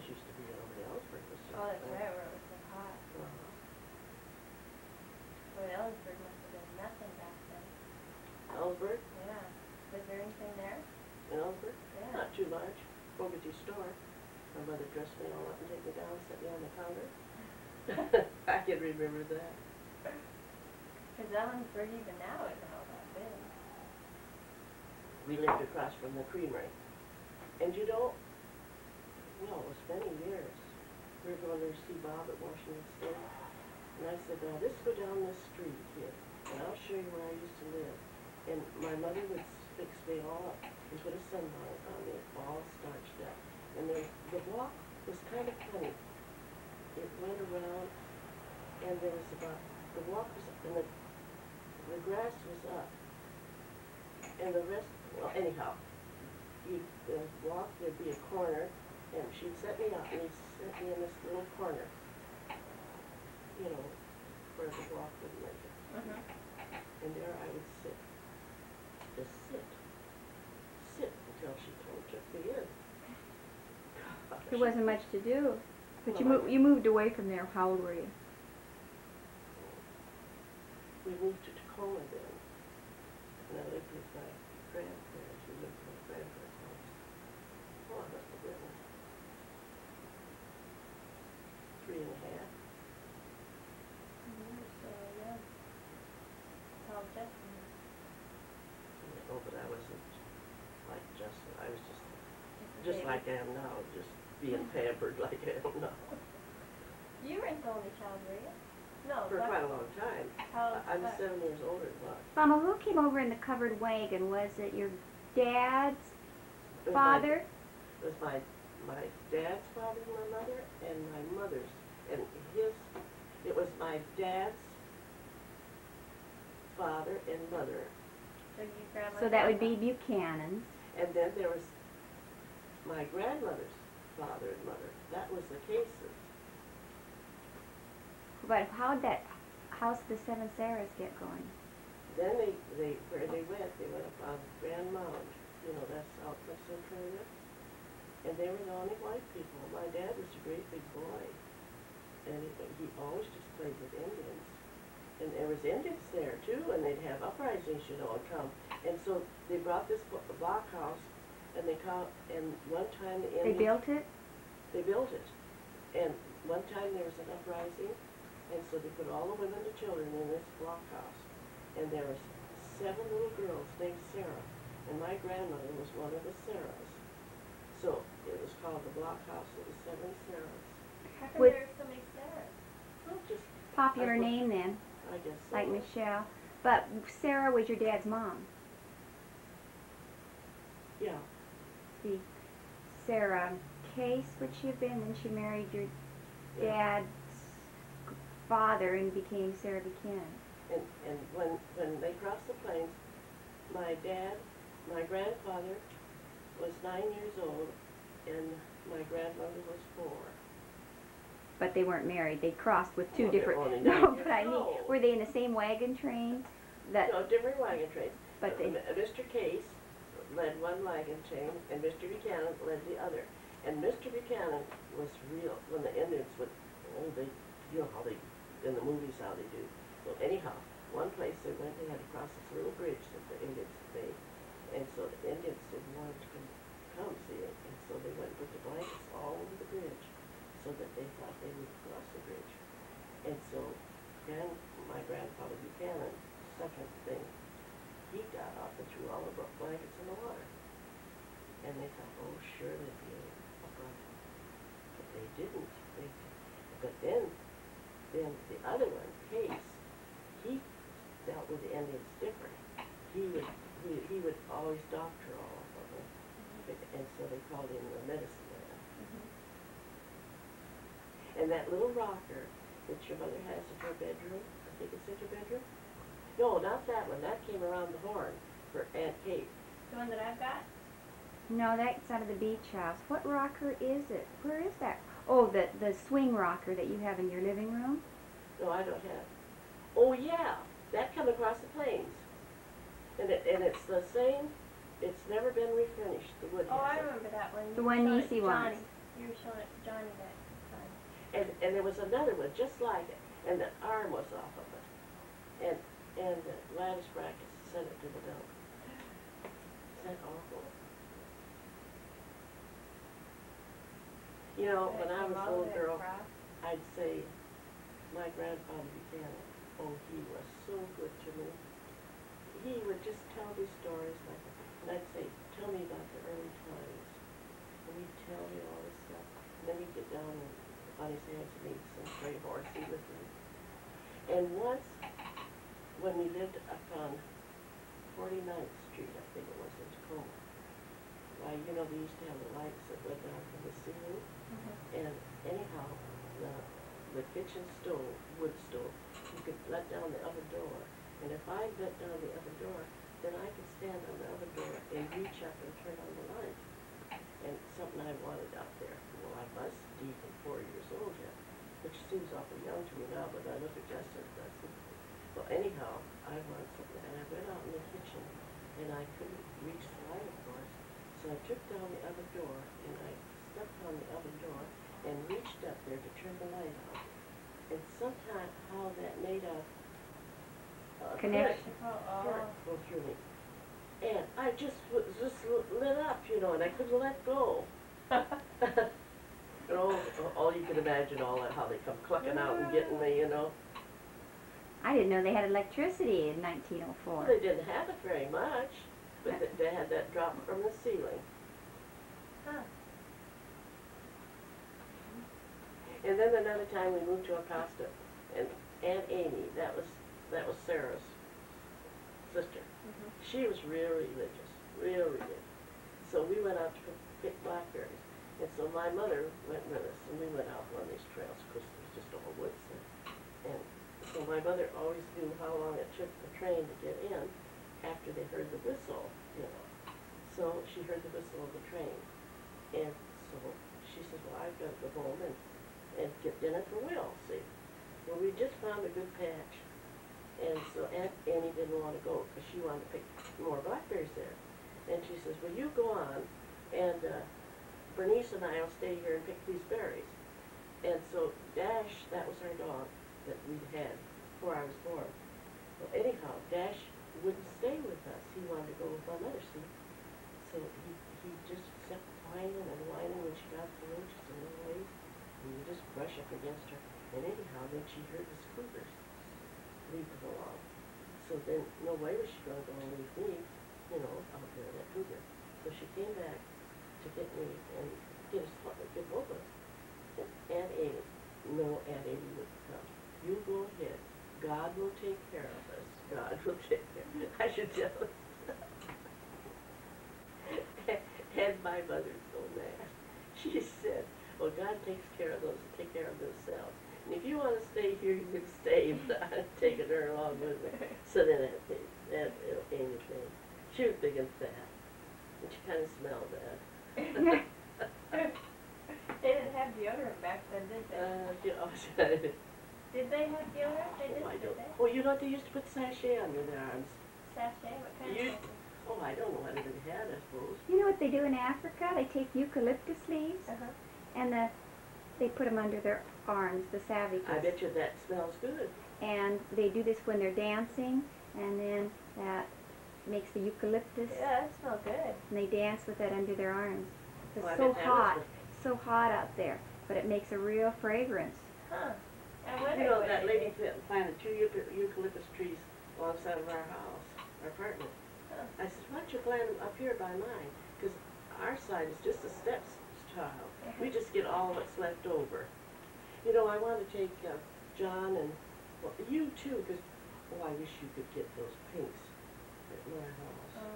always used to be over the Ellsburg. Oh, that's right, where it was so hot. Boy, Ellsburg must have been nothing back then. Ellsburg? Yeah. Was there anything there? In Ellsburg? Yeah. Not too much. Fogarty store. My mother dressed me all up and take me down, set me on the counter. I can remember that. Because Ellsburg even now isn't all that big. We lived across from the creamery. And you know, well, it was many years. We were going to see Bob at Washington State. And I said, now let's go down this street here, and I'll show you where I used to live. And my mother would fix me all up. She put a sunbonnet on me, all starched up. And the walk was kind of funny. It went around, and there was the walk was, and the grass was up. And the rest, well, anyhow, you'd walk, there'd be a corner, and she'd set me up, and he'd set me in this little corner, you know, where the walk would make it. And there I would sit, just sit until she took me in. Gosh. There wasn't much to do. But Well, you moved away from there. How old were you? We moved to Tacoma then, and I lived with my grandparents. We lived in my grandparents' house. Oh, I must have been 3 and a half. So, yeah. How Justin. Oh, but I wasn't like Justin. I was just like I am now, just being pampered like I am now. You weren't the only child, were you? No. For quite a long time. I'm 7 years older than Buck. Mama, who came over in the covered wagon? Was it your dad's father? It was my dad's father and my mother, and my mother's. And it was my dad's father and mother. So, So that would be Buchanan's. And then there was my grandmother's father and mother. That was the cases. But how'd that House of the Seven Sarahs get going? Then where they went up on Grand Mound. You know, that's out by Centralia. And they were the only white people. My dad was a great big boy. And he always just played with Indians. And there was Indians there too, and they'd have uprisings, you know, and come. And so they brought this blockhouse, and and one time the Indians... They built it? They built it. And one time there was an uprising, and so they put all the women and children in this blockhouse. And there was 7 little girls named Sarah, and my grandmother was one of the Sarahs. So it was called the Blockhouse of the 7 Sarahs. How come there are so many Sarahs? Well, just Popular name then, I guess so. like Michelle. But Sarah was your dad's mom. Yeah. See, Sarah Case would she have been? And she married your dad's father and became Sarah Buchanan. And when they crossed the plains, my grandfather was 9 years old, and my grandmother was 4. But they weren't married. They crossed with two Well, different. no, but I mean, were they in the same wagon train? No, different wagon trains. But they. Mr. Case led one wagon train, and Mr. Buchanan led the other. And Mr. Buchanan was real. When the Indians would, you know how they, in the movies how they do. Well, anyhow, one place they went, they had to cross this little bridge that the Indians had made. And so the Indians didn't want to come see it. And so they went with the blankets all over the bridge so that they thought they would cross the bridge. And so my grandfather Buchanan, second thing, he got up and threw all the blankets in the water. And they thought, oh, sure they'd be a problem. But they didn't. But then the other one, Case, he dealt with the Indians different. He would always doctor all of them. And so they called him the medicine man. And that little rocker that your mother has in her bedroom, I think it's in your bedroom? No, not that one. That came around the horn for Aunt Kate. The one that I've got? No, that's out of the beach house. What rocker is it? Where is that? Oh, the swing rocker that you have in your living room? No, I don't have. Oh, yeah. That come across the plains. And it's the same. It's never been refurnished. The wood Oh, I hasn't. remember that one. The one Niecy wants. You were showing it to Johnny that time. And there was another one just like it, and the arm was off of it. And Gladys Brackett sent it to the dump. Is that awful? You know, when I was a little girl, I'd say my grandfather Buchanan, oh, he was so good to me. He would just tell these stories like, and I'd say, tell me about the early times. And he'd tell me all this stuff. And then he'd get down and on his hands and knees and play horsey with me. And once, when we lived up on 49th Street, I think it was, in Tacoma, why, you know, they used to have the lights that went down from the ceiling. And anyhow, the kitchen stove, wood stove, you could let down the oven door. And if I let down the oven door, then I could stand on the oven door and reach up and turn on the light. And something I wanted out there. Well, I was even 4 years old yet, which seems awful young to me now, but I look at Justin and I said, well, anyhow, I wanted something. And I went out in the kitchen, and I couldn't reach the light, of course. So I took down the oven door, and I stepped on the oven door and reached up there to turn the light on. And somehow that made a Connection. current go through me. And I just lit up, you know, and I couldn't let go. And all you can imagine, all that, how they come clucking out and getting me, you know. I didn't know they had electricity in 1904. Well, they didn't have it very much, but they had that drop from the ceiling. Huh. And then another time we moved to Acosta, and Aunt Amy, that was Sarah's sister. She was real religious, real religious. So we went out to pick blackberries. And so my mother went with us, and we went out on these trails, because it was just all woods there. And so my mother always knew how long it took the train to get in after they heard the whistle, you know. So she heard the whistle of the train. And so she says, well, I've got to go home and get dinner for Will, see. Well, we just found a good patch. And so Aunt Annie didn't want to go because she wanted to pick more blackberries there. And she says, well, you go on, and Bernice and I will stay here and pick these berries. And so Dash, that was our dog that we'd had before I was born. Well, anyhow, Dash wouldn't stay with us. He wanted to go with my mother, see. So he just kept whining and whining when she got through, just a little ways. And you just brush up against her. And anyhow, then she heard the scooters leaving along. So then, no way was she going to go and leave me, you know, out there in that cougar. So she came back to get me and get both of us. And Aunt Amy, no, Aunt Amy wouldn't come. You go ahead. God will take care of us. God will take care. I should tell her. And my mother's so mad. She said, well, God takes care of those that take care of themselves. And if you want to stay here, you can stay, but I'm taking her along with me. So then that Amy's name. She was big and fat, and she kind of smelled bad. They didn't have deodorant back then, did they? You know, Did they have deodorant? They didn't, I did don't. they? Well, you know what they used to put sachet under their arms. Sachet? What kind You- of sachet? Oh, I don't know what it had, I suppose. You know what they do in Africa? They take eucalyptus leaves and they put them under their arms, the savages. I bet you that smells good. And they do this when they're dancing, and then that makes the eucalyptus, Yeah, that smells good. and they dance with that under their arms. It's Well, I so bet that was hot, so hot out there, but it makes a real fragrance. Huh. I wonder You know, what that it lady is. planted 2 eucalyptus trees alongside of our house, our apartment. Huh. I said, why don't you plant them up here by mine? Because our side is just a steps tile. We just get all that's left over. You know, I want to take John and, well, you too, because, oh, I wish you could get those pinks at my house.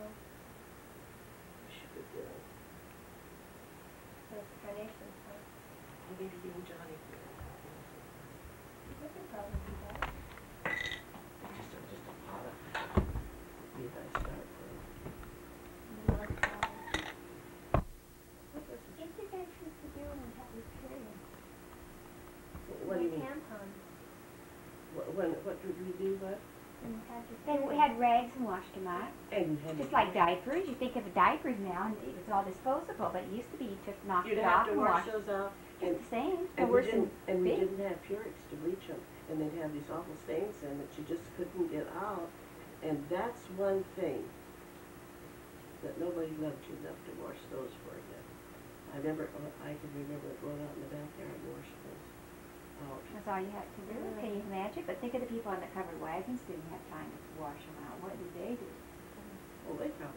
Wish you could get them. Those carnations, huh? Maybe you and Johnny could. We can probably do that. Just a pot of, be a nice start for them. What What did you guys used to do when you had your period? What do you mean? Tampons. What did we do, what? and they had rags and washed them up. And had Just to like diapers. You think of diapers now, and it's all disposable, but it used to be you took knocked You'd it have off to and wash washed. those out. It's the same. And They're worse than we big. didn't have Purex to bleach them, and they'd have these awful stains in that you just couldn't get out. And that's one thing that nobody loved you enough to wash those for you. I can remember going out in the backyard and washing those out. That's all you had to do. Can you imagine? But think of the people on the covered wagons didn't have time to wash them out. What did they do? Well, they'd have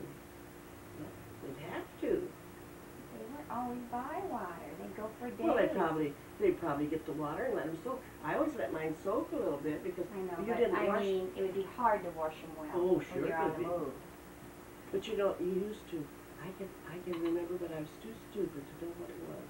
to. They weren't always by water. They'd go for days. Well, they'd probably get the water and let them soak. I always let mine soak a little bit because I know, you but didn't I wash. mean, it would be hard to wash them well Oh, sure when you're it on would the be. move. But you know, you used to. I can remember, but I was too stupid to know what it was.